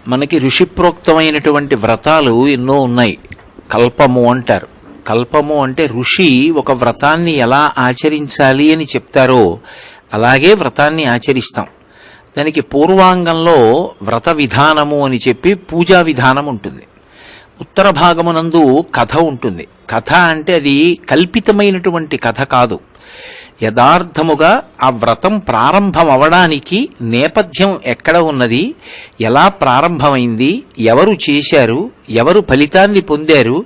మనకి ఋషిప్రోక్తమైనటువంటి వ్రతాలు ఎన్నో ఉన్నాయి. కల్పము అంటారు. కల్పము అంటే ఋషి ఒక వ్రతాన్ని ఎలా ఆచరించాలి అని చెప్తారో అలాగే వ్రతాన్ని ఆచరిస్తాం. దానికి పూర్వాంగంలో వ్రత విధానము అని చెప్పి పూజా విధానం ఉంటుంది. ఉత్తర భాగమునందు కథ ఉంటుంది. కథ అంటే అది కల్పితమైనటువంటి కథ కాదు. యథార్థముగా ఆ వ్రతం ప్రారంభం అవడానికి నేపథ్యం ఎక్కడ ఉన్నది, ఎలా ప్రారంభమైంది, ఎవరు చేశారు, ఎవరు ఫలితాన్ని పొందారు,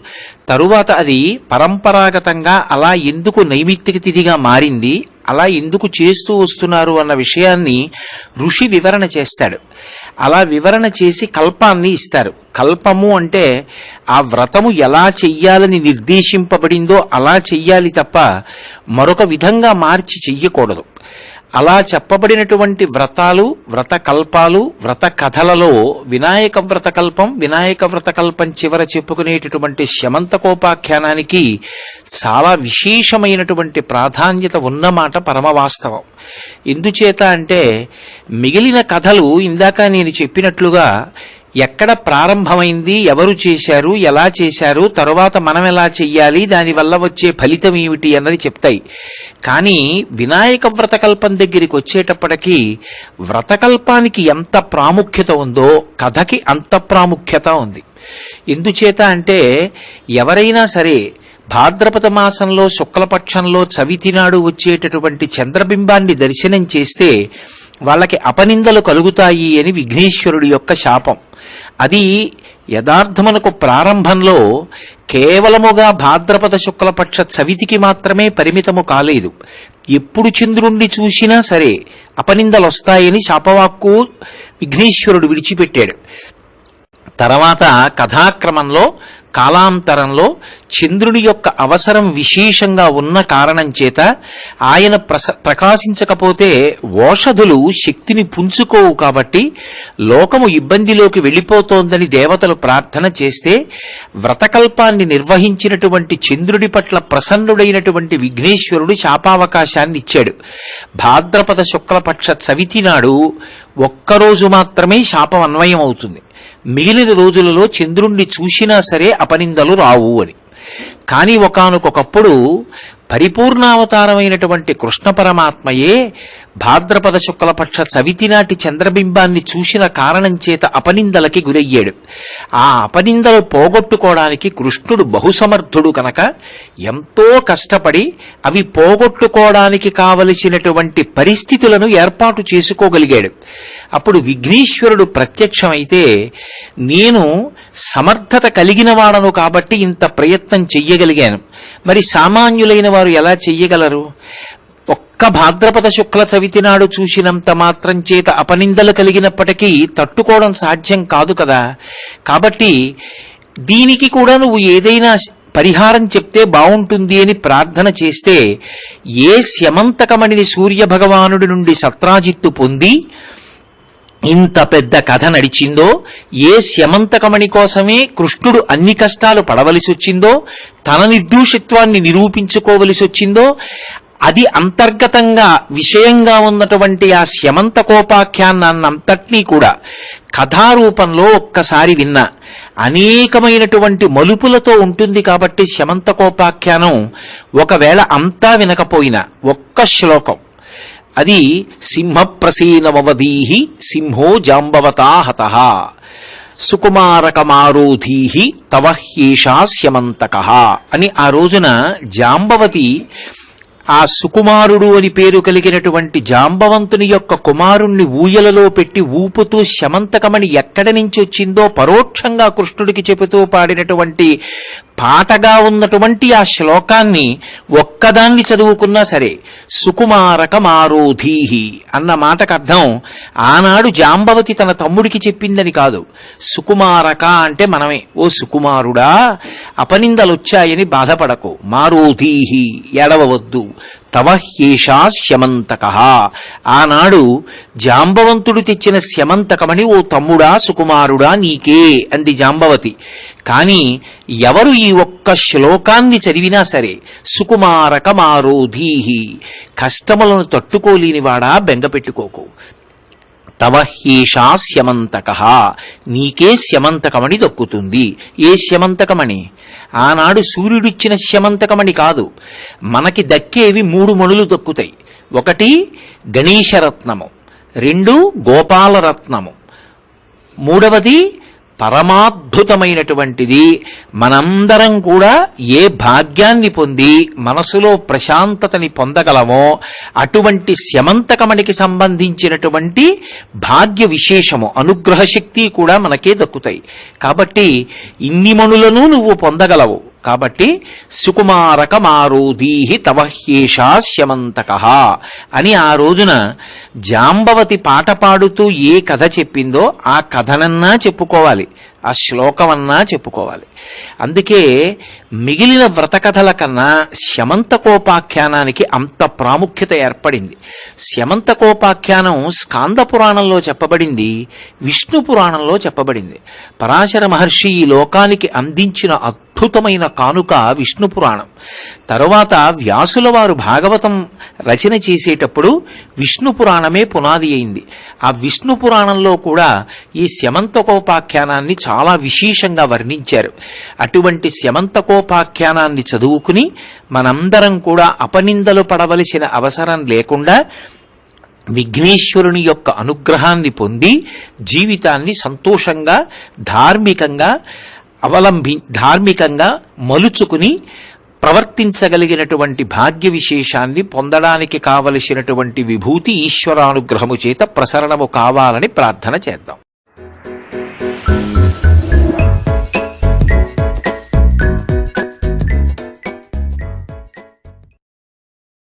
తరువాత అది పరంపరాగతంగా అలా ఎందుకు నైమిత్తిక తిథిగా మారింది, అలా ఎందుకు చేస్తూ వస్తున్నారు అన్న విషయాన్ని ఋషి వివరణ చేస్తాడు. అలా వివరణ చేసి కల్పాన్ని ఇస్తారు. కల్పము అంటే ఆ వ్రతము ఎలా చెయ్యాలని నిర్దేశింపబడిందో అలా చెయ్యాలి తప్ప మరొక విధంగా మార్చి చెయ్యకూడదు. అలా చెప్పబడినటువంటి వ్రతాలు, వ్రత కల్పాలు, వ్రత కథలలో వినాయక వ్రతకల్పం, వినాయక వ్రతకల్పం చివర చెప్పుకునేటటువంటి శమంతకోపాఖ్యానానికి చాలా విశేషమైనటువంటి ప్రాధాన్యత ఉన్నమాట పరమవాస్తవం. ఎందుచేత అంటే మిగిలిన కథలు ఇందాక నేను చెప్పినట్లుగా ఎక్కడ ప్రారంభమైంది, ఎవరు చేశారు, ఎలా చేశారు, తరువాత మనం ఎలా చెయ్యాలి, దానివల్ల వచ్చే ఫలితం ఏమిటి అన్నది చెప్తాయి. కానీ వినాయక వ్రతకల్పం దగ్గరికి వచ్చేటప్పటికీ వ్రతకల్పానికి ఎంత ప్రాముఖ్యత ఉందో కథకి అంత ప్రాముఖ్యత ఉంది. ఎందుచేత అంటే ఎవరైనా సరే భాద్రపద మాసంలో శుక్లపక్షంలో చవితి నాడు వచ్చేటటువంటి చంద్రబింబాన్ని దర్శనం చేస్తే వాళ్ళకి అపనిందలు కలుగుతాయి అని విఘ్నేశ్వరుడి యొక్క శాపం. అది యథార్థమునకు ప్రారంభంలో కేవలముగా భాద్రపద శుక్లపక్ష చవితికి మాత్రమే పరిమితము కాలేదు. ఎప్పుడు చంద్రుణ్ణి చూసినా సరే అపనిందలు వస్తాయని శాపవాక్కు విఘ్నేశ్వరుడు విడిచిపెట్టాడు. తర్వాత కథాక్రమంలో కాలాంతరంలో చంద్రుని యొక్క అవసరం విశేషంగా ఉన్న కారణం చేత ఆయన ప్రకాశించకపోతే ఓషధులు శక్తిని పుంజుకోవు కాబట్టి లోకము ఇబ్బందిలోకి వెళ్ళిపోతోందని దేవతలు ప్రార్థన చేస్తే వ్రతకల్పాన్ని నిర్వహించినటువంటి చంద్రుడి పట్ల ప్రసన్నుడైనటువంటి విఘ్నేశ్వరుడు శాపావకాశాన్ని ఇచ్చాడు. భాద్రపద శుక్లపక్ష చవితి నాడు ఒక్కరోజు మాత్రమే శాపం అన్వయం అవుతుంది. మిగిలిన రోజులలో చంద్రుణ్ణి చూసినా సరే అపనిందలు రావు అని. కానీ ఒకానొకప్పుడు పరిపూర్ణావతారమైనటువంటి కృష్ణ పరమాత్మయే భాద్రపద శుక్లపక్ష చవితి నాటి చంద్రబింబాన్ని చూసిన కారణం చేత అపనిందలకి గురయ్యాడు. ఆ అపనిందలు పోగొట్టుకోవడానికి కృష్ణుడు బహుసమర్థుడు కనుక ఎంతో కష్టపడి అవి పోగొట్టుకోవడానికి కావలసినటువంటి పరిస్థితులను ఏర్పాటు చేసుకోగలిగాడు. అప్పుడు విఘ్నేశ్వరుడు ప్రత్యక్షమైతే నేను సమర్థత కలిగిన వాడను కాబట్టి ఇంత ప్రయత్నం చెయ్యగలిగాను, మరి సామాన్యులైన వారు ఎలా చెయ్యగలరు? ఒక్క భాద్రపద శుక్ల చవితి నాడు చూసినంత మాత్రం చేత అపనిందలు కలిగినప్పటికీ తట్టుకోవడం సాధ్యం కాదు కదా. కాబట్టి దీనికి కూడా నువ్వు ఏదైనా పరిహారం చెప్తే బావుంటుంది అని ప్రార్థన చేస్తే ఏ స్యమంతకమణిని సూర్య భగవానుడి నుండి సత్రాజిత్తు పొంది ఇంత పెద్ద కథ నడిచిందో, ఏ స్యమంతకమణి కోసమే కృష్ణుడు అన్ని కష్టాలు పడవలసి వచ్చిందో, తన నిర్దోషిత్వాన్ని నిరూపించుకోవలసి వచ్చిందో, అది అంతర్గతంగా విషయంగా ఉన్నటువంటి ఆ స్యమంతకోపాఖ్యానాన్నంతటినీ కూడా కథారూపంలో ఒక్కసారి విన్నా అనేకమైనటువంటి మలుపులతో ఉంటుంది. కాబట్టి స్యమంతకోపాఖ్యానం ఒకవేళ అంతా వినకపోయినా ఒక్క శ్లోకం, అది సింహప్రసీనమవదీహి సింహో జాంబవతా హతః సుకుమారకమారోధీహి తవ హ్యేషా స్యమంతకః అని ఆ రోజున జాంబవతి ఆ సుకుమారుడు అని పేరు కలిగినటువంటి జాంబవంతుని యొక్క కుమారుణ్ణి ఊయలలో పెట్టి ఊపుతూ శమంతకమణి ఎక్కడి నుంచి వచ్చిందో పరోక్షంగా కృష్ణుడికి చెబుతూ పాడినటువంటి పాటగా ఉన్నటువంటి ఆ శ్లోకాన్ని ఒక్కదాన్ని చదువుకున్నా సరే సుకుమారకమారోధీహి అన్న మాటకు అర్థం ఆనాడు జాంబవతి తన తమ్ముడికి చెప్పిందని కాదు. సుకుమారక అంటే మనమే. ఓ సుకుమారుడా, అపనిందలొచ్చాయని బాధపడకు, మారోధీహి ఏడవవద్దు, తవ హ్యేషా స్యమంతకః. ఆనాడు జాంబవంతుడు తెచ్చిన స్యమంతకమని ఓ తమ్ముడా సుకుమారుడా నీకే అంది జాంబవతి. కాని ఎవరు ఈ ఒక్క శ్లోకాన్ని చదివినా సరే సుకుమారకమారోధీహి, కష్టములను తట్టుకోలేనివాడా బెంగపెట్టుకోకు, తవ హేషా స్యమంతకః, నీకే స్యమంతకమణి దక్కుతుంది. ఏ స్యమంతకమణి? ఆనాడు సూర్యుడిచ్చిన స్యమంతకమణి కాదు. మనకి దక్కేవి 3 మణులు దక్కుతాయి. 1 గణేశరత్నము, 2 గోపాలరత్నము, 3వది పరమాద్భుతమైనటువంటిది. మనందరం కూడా ఏ భాగ్యాన్ని పొంది మనసులో ప్రశాంతతని పొందగలమో అటువంటి స్యమంతకమణికి సంబంధించినటువంటి భాగ్య విశేషము, అనుగ్రహ శక్తి కూడా మనకే దక్కుతాయి. కాబట్టి ఇన్ని మణులను నువ్వు పొందగలవు. కాబట్టి సుకుమారకమారోధీహి తవ హ్యేషా స్యమంతకః అని ఆ రోజున జాంబవతి పాట పాడుతూ ఏ కథ చెప్పిందో ఆ కథనన్నా చెప్పుకోవాలి, ఆ శ్లోకమన్నా చెప్పుకోవాలి. అందుకే మిగిలిన వ్రతకథల కన్నా శమంతకోపాఖ్యానానికి అంత ప్రాముఖ్యత ఏర్పడింది. శమంతకోపాఖ్యానం స్కాంద పురాణంలో చెప్పబడింది, విష్ణు పురాణంలో చెప్పబడింది. పరాశర మహర్షి ఈ లోకానికి అందించిన అద్భుతమైన కానుక విష్ణు పురాణం. తరువాత వ్యాసుల వారు భాగవతం రచన చేసేటప్పుడు విష్ణు పురాణమే పునాది అయింది. ఆ విష్ణు పురాణంలో కూడా ఈ శమంతకోపాఖ్యానాన్ని చాలా విశేషంగా వర్ణించారు. అటువంటి శమంతకోపాఖ్యానాన్ని చదువుకుని మనందరం కూడా అపనిందలు పడవలసిన అవసరం లేకుండా విఘ్నేశ్వరుని యొక్క అనుగ్రహాన్ని పొంది జీవితాన్ని సంతోషంగా ధార్మికంగా మలుచుకుని ప్రవర్తించగలిగినటువంటి భాగ్య విశేషాన్ని పొందడానికి కావలసినటువంటి విభూతి ఈశ్వరానుగ్రహము చేత ప్రసరణము కావాలని ప్రార్థన చేద్దాం.